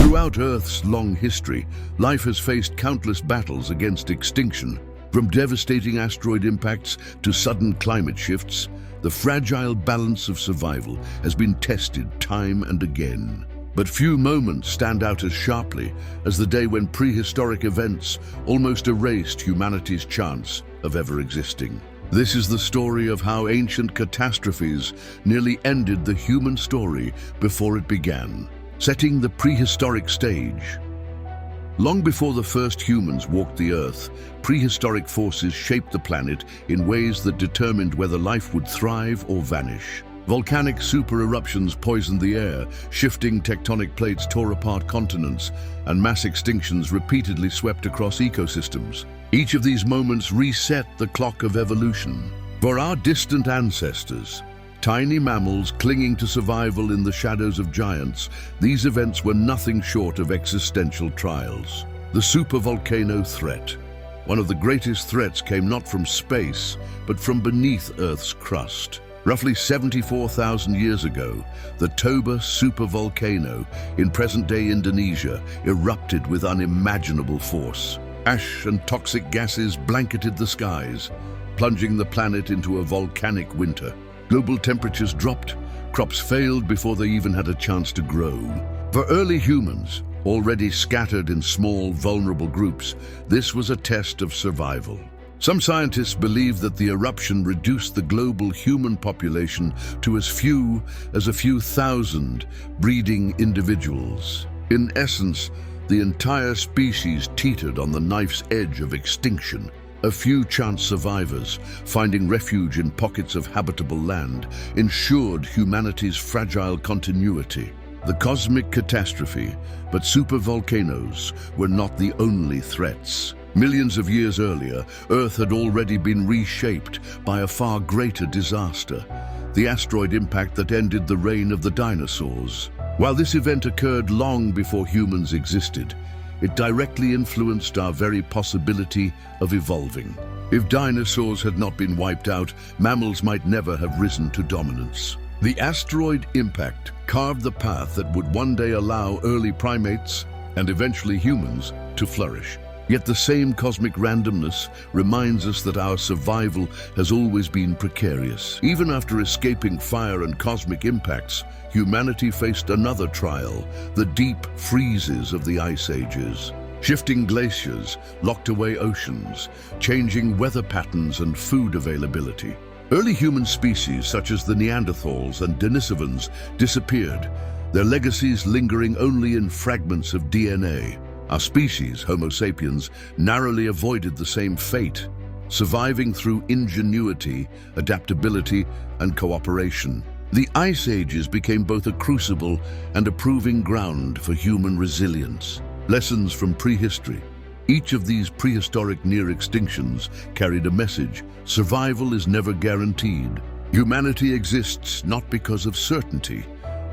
Throughout Earth's long history, life has faced countless battles against extinction. From devastating asteroid impacts to sudden climate shifts, the fragile balance of survival has been tested time and again. But few moments stand out as sharply as the day when prehistoric events almost erased humanity's chance of ever existing. This is the story of how ancient catastrophes nearly ended the human story before it began, setting the prehistoric stage. Long before the first humans walked the Earth, prehistoric forces shaped the planet in ways that determined whether life would thrive or vanish. Volcanic super-eruptions poisoned the air, shifting tectonic plates tore apart continents, and mass extinctions repeatedly swept across ecosystems. Each of these moments reset the clock of evolution. For our distant ancestors, tiny mammals clinging to survival in the shadows of giants, these events were nothing short of existential trials. The supervolcano threat. One of the greatest threats came not from space, but from beneath Earth's crust. Roughly 74,000 years ago, the Toba supervolcano in present-day Indonesia erupted with unimaginable force. Ash and toxic gases blanketed the skies, plunging the planet into a volcanic winter. Global temperatures dropped, crops failed before they even had a chance to grow. For early humans, already scattered in small, vulnerable groups, this was a test of survival. Some scientists believe that the eruption reduced the global human population to as few as a few thousand breeding individuals. In essence, the entire species teetered on the knife's edge of extinction. A few chance survivors, finding refuge in pockets of habitable land, ensured humanity's fragile continuity. The cosmic catastrophe, but supervolcanoes were not the only threats. Millions of years earlier, Earth had already been reshaped by a far greater disaster, the asteroid impact that ended the reign of the dinosaurs. While this event occurred long before humans existed, it directly influenced our very possibility of evolving. If dinosaurs had not been wiped out, mammals might never have risen to dominance. The asteroid impact carved the path that would one day allow early primates, and eventually humans, to flourish. Yet the same cosmic randomness reminds us that our survival has always been precarious. Even after escaping fire and cosmic impacts, humanity faced another trial, the deep freezes of the ice ages. Shifting glaciers locked away oceans, changing weather patterns and food availability. Early human species such as the Neanderthals and Denisovans disappeared, their legacies lingering only in fragments of DNA. Our species, Homo sapiens, narrowly avoided the same fate, surviving through ingenuity, adaptability, and cooperation. The Ice Ages became both a crucible and a proving ground for human resilience. Lessons from prehistory. Each of these prehistoric near-extinctions carried a message: survival is never guaranteed. Humanity exists not because of certainty,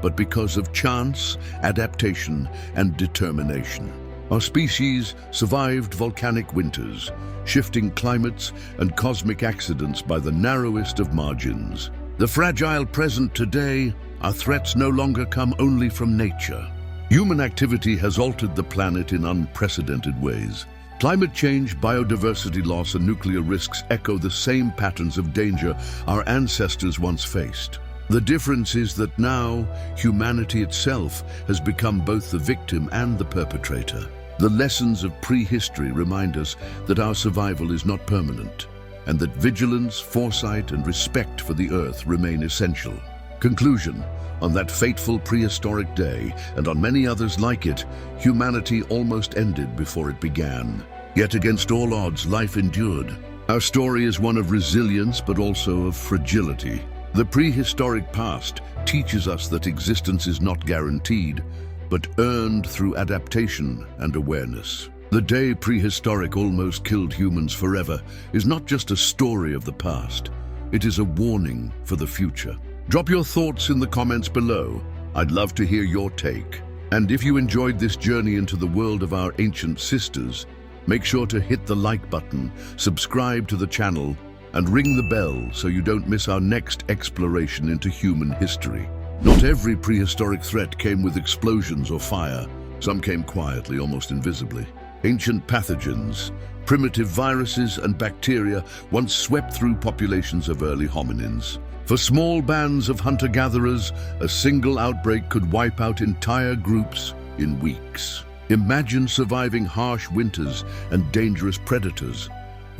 but because of chance, adaptation, and determination. Our species survived volcanic winters, shifting climates and cosmic accidents by the narrowest of margins. The fragile present today, our threats no longer come only from nature. Human activity has altered the planet in unprecedented ways. Climate change, biodiversity loss, and nuclear risks echo the same patterns of danger our ancestors once faced. The difference is that now, humanity itself has become both the victim and the perpetrator. The lessons of prehistory remind us that our survival is not permanent, and that vigilance, foresight, and respect for the Earth remain essential. Conclusion: on that fateful prehistoric day, and on many others like it, humanity almost ended before it began. Yet against all odds, life endured. Our story is one of resilience, but also of fragility. The prehistoric past teaches us that existence is not guaranteed, but earned through adaptation and awareness. The day prehistoric almost killed humans forever is not just a story of the past, it is a warning for the future. Drop your thoughts in the comments below. I'd love to hear your take. And if you enjoyed this journey into the world of our ancient sisters, make sure to hit the like button, subscribe to the channel, and ring the bell so you don't miss our next exploration into human history. Not every prehistoric threat came with explosions or fire. Some came quietly, almost invisibly. Ancient pathogens, primitive viruses and bacteria once swept through populations of early hominins. For small bands of hunter-gatherers, a single outbreak could wipe out entire groups in weeks. Imagine surviving harsh winters and dangerous predators,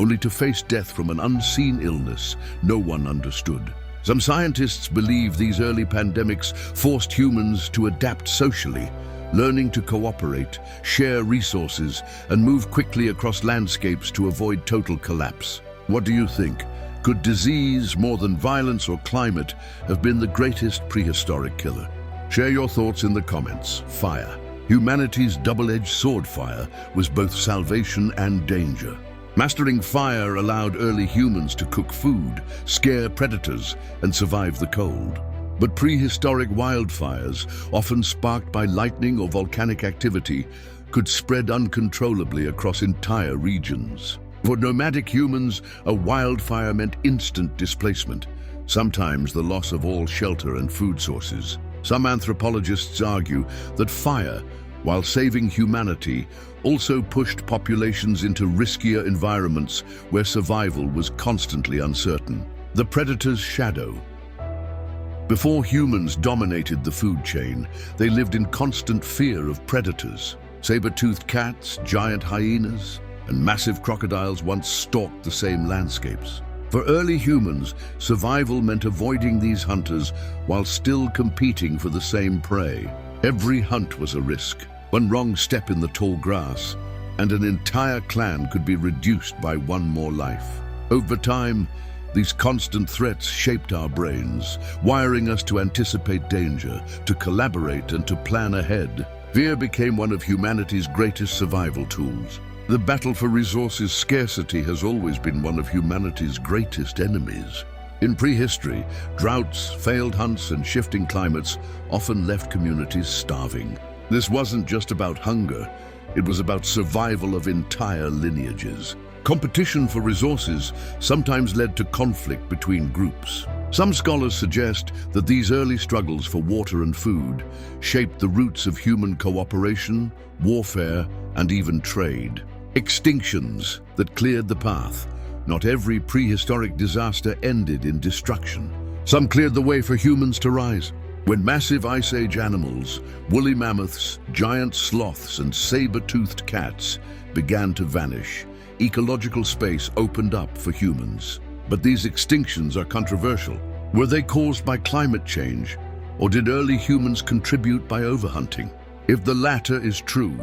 only to face death from an unseen illness no one understood. Some scientists believe these early pandemics forced humans to adapt socially, learning to cooperate, share resources, and move quickly across landscapes to avoid total collapse. What do you think? Could disease, more than violence or climate, have been the greatest prehistoric killer? Share your thoughts in the comments. Fire. Humanity's double-edged sword. Fire was both salvation and danger. Mastering fire allowed early humans to cook food, scare predators, and survive the cold. But prehistoric wildfires, often sparked by lightning or volcanic activity, could spread uncontrollably across entire regions. For nomadic humans, a wildfire meant instant displacement, sometimes the loss of all shelter and food sources. Some anthropologists argue that fire, while saving humanity, also pushed populations into riskier environments where survival was constantly uncertain. The predator's shadow. Before humans dominated the food chain, they lived in constant fear of predators. Saber-toothed cats, giant hyenas, and massive crocodiles once stalked the same landscapes. For early humans, survival meant avoiding these hunters while still competing for the same prey. Every hunt was a risk. One wrong step in the tall grass, and an entire clan could be reduced by one more life. Over time, these constant threats shaped our brains, wiring us to anticipate danger, to collaborate, and to plan ahead. Fear became one of humanity's greatest survival tools. The battle for resources scarcity has always been one of humanity's greatest enemies. In prehistory, droughts, failed hunts, and shifting climates often left communities starving. This wasn't just about hunger, it was about survival of entire lineages. Competition for resources sometimes led to conflict between groups. Some scholars suggest that these early struggles for water and food shaped the roots of human cooperation, warfare, and even trade. Extinctions that cleared the path. Not every prehistoric disaster ended in destruction. Some cleared the way for humans to rise. When massive Ice Age animals, woolly mammoths, giant sloths, and saber-toothed cats began to vanish, ecological space opened up for humans. But these extinctions are controversial. Were they caused by climate change, or did early humans contribute by overhunting? If the latter is true,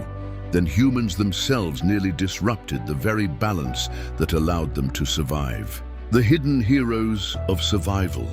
then humans themselves nearly disrupted the very balance that allowed them to survive. The hidden heroes of survival.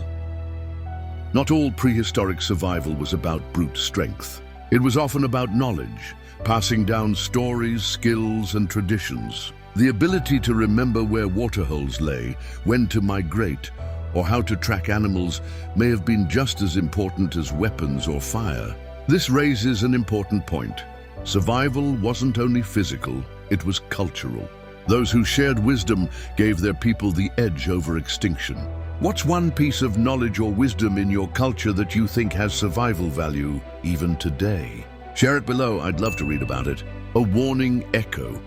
Not all prehistoric survival was about brute strength. It was often about knowledge, passing down stories, skills, and traditions. The ability to remember where waterholes lay, when to migrate, or how to track animals may have been just as important as weapons or fire. This raises an important point. Survival wasn't only physical, it was cultural. Those who shared wisdom gave their people the edge over extinction. What's one piece of knowledge or wisdom in your culture that you think has survival value even today? Share it below, I'd love to read about it. A warning echo.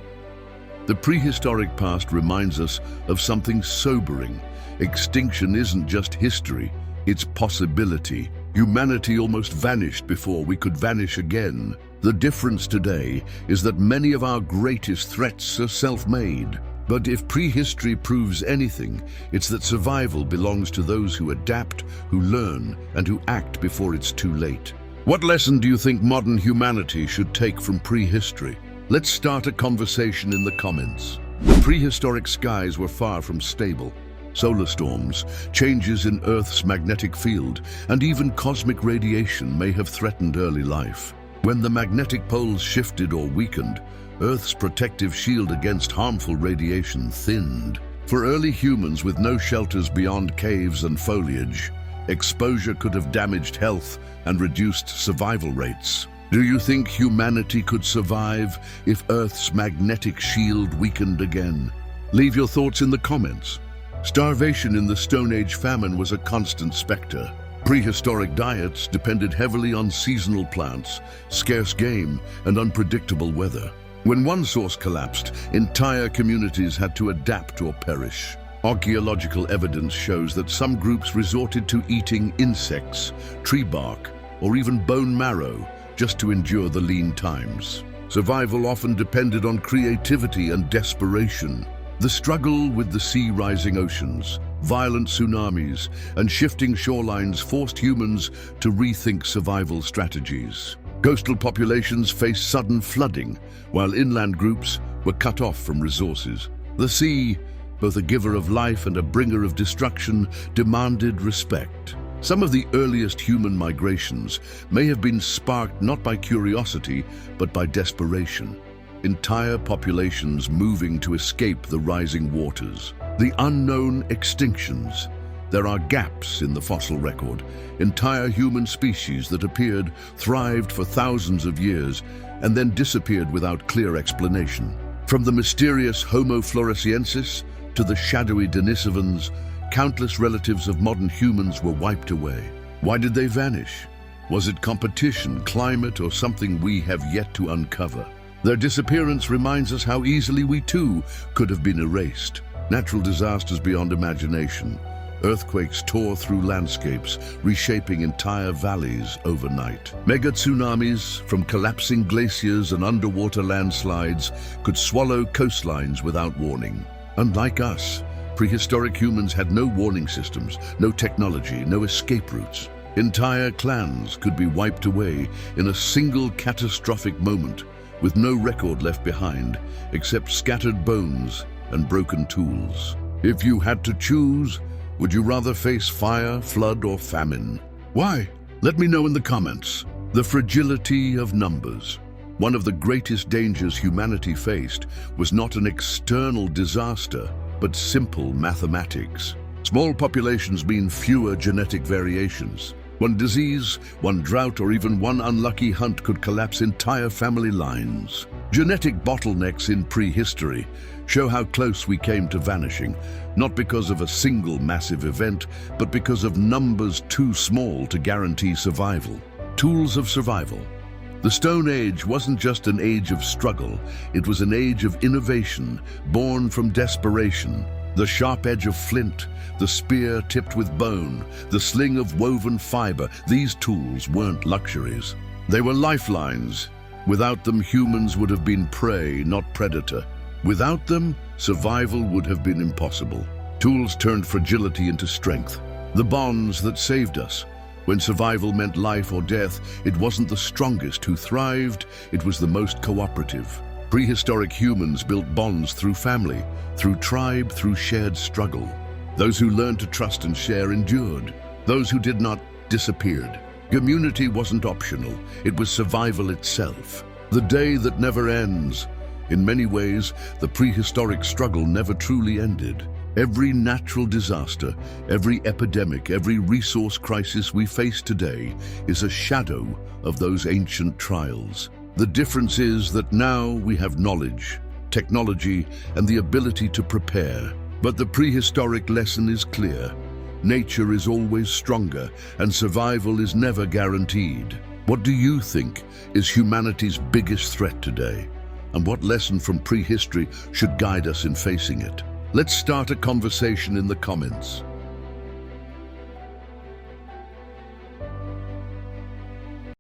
The prehistoric past reminds us of something sobering. Extinction isn't just history, it's possibility. Humanity almost vanished before we could vanish again. The difference today is that many of our greatest threats are self-made. But if prehistory proves anything, it's that survival belongs to those who adapt, who learn, and who act before it's too late. What lesson do you think modern humanity should take from prehistory? Let's start a conversation in the comments. Prehistoric skies were far from stable. Solar storms, changes in Earth's magnetic field, and even cosmic radiation may have threatened early life. When the magnetic poles shifted or weakened, Earth's protective shield against harmful radiation thinned. For early humans with no shelters beyond caves and foliage, exposure could have damaged health and reduced survival rates. Do you think humanity could survive if Earth's magnetic shield weakened again? Leave your thoughts in the comments. Starvation in the Stone Age famine was a constant specter. Prehistoric diets depended heavily on seasonal plants, scarce game, and unpredictable weather. When one source collapsed, entire communities had to adapt or perish. Archaeological evidence shows that some groups resorted to eating insects, tree bark, or even bone marrow just to endure the lean times. Survival often depended on creativity and desperation. The struggle with the sea-rising oceans, violent tsunamis, and shifting shorelines forced humans to rethink survival strategies. Coastal populations faced sudden flooding, while inland groups were cut off from resources. The sea, both a giver of life and a bringer of destruction, demanded respect. Some of the earliest human migrations may have been sparked not by curiosity, but by desperation. Entire populations moving to escape the rising waters. The unknown extinctions. There are gaps in the fossil record. Entire human species that appeared, thrived for thousands of years, and then disappeared without clear explanation. From the mysterious Homo floresiensis to the shadowy Denisovans, countless relatives of modern humans were wiped away. Why did they vanish? Was it competition, climate, or something we have yet to uncover? Their disappearance reminds us how easily we too could have been erased. Natural disasters beyond imagination. Earthquakes tore through landscapes, reshaping entire valleys overnight. Mega tsunamis, from collapsing glaciers and underwater landslides, could swallow coastlines without warning. Unlike us, prehistoric humans had no warning systems, no technology, no escape routes. Entire clans could be wiped away in a single catastrophic moment, with no record left behind except scattered bones and broken tools. If you had to choose, would you rather face fire, flood, or famine? Why? Let me know in the comments. The fragility of numbers. One of the greatest dangers humanity faced was not an external disaster, but simple mathematics. Small populations mean fewer genetic variations. One disease, one drought, or even one unlucky hunt could collapse entire family lines. Genetic bottlenecks in prehistory show how close we came to vanishing, not because of a single massive event, but because of numbers too small to guarantee survival. Tools of survival. The Stone Age wasn't just an age of struggle, it was an age of innovation, born from desperation. The sharp edge of flint, the spear tipped with bone, the sling of woven fiber, these tools weren't luxuries. They were lifelines. Without them, humans would have been prey, not predator. Without them, survival would have been impossible. Tools turned fragility into strength. The bonds that saved us. When survival meant life or death, it wasn't the strongest who thrived, it was the most cooperative. Prehistoric humans built bonds through family, through tribe, through shared struggle. Those who learned to trust and share endured. Those who did not disappeared. Community wasn't optional, it was survival itself. The day that never ends. In many ways, the prehistoric struggle never truly ended. Every natural disaster, every epidemic, every resource crisis we face today is a shadow of those ancient trials. The difference is that now we have knowledge, technology, and the ability to prepare. But the prehistoric lesson is clear. Nature is always stronger, and survival is never guaranteed. What do you think is humanity's biggest threat today? And what lesson from prehistory should guide us in facing it? Let's start a conversation in the comments.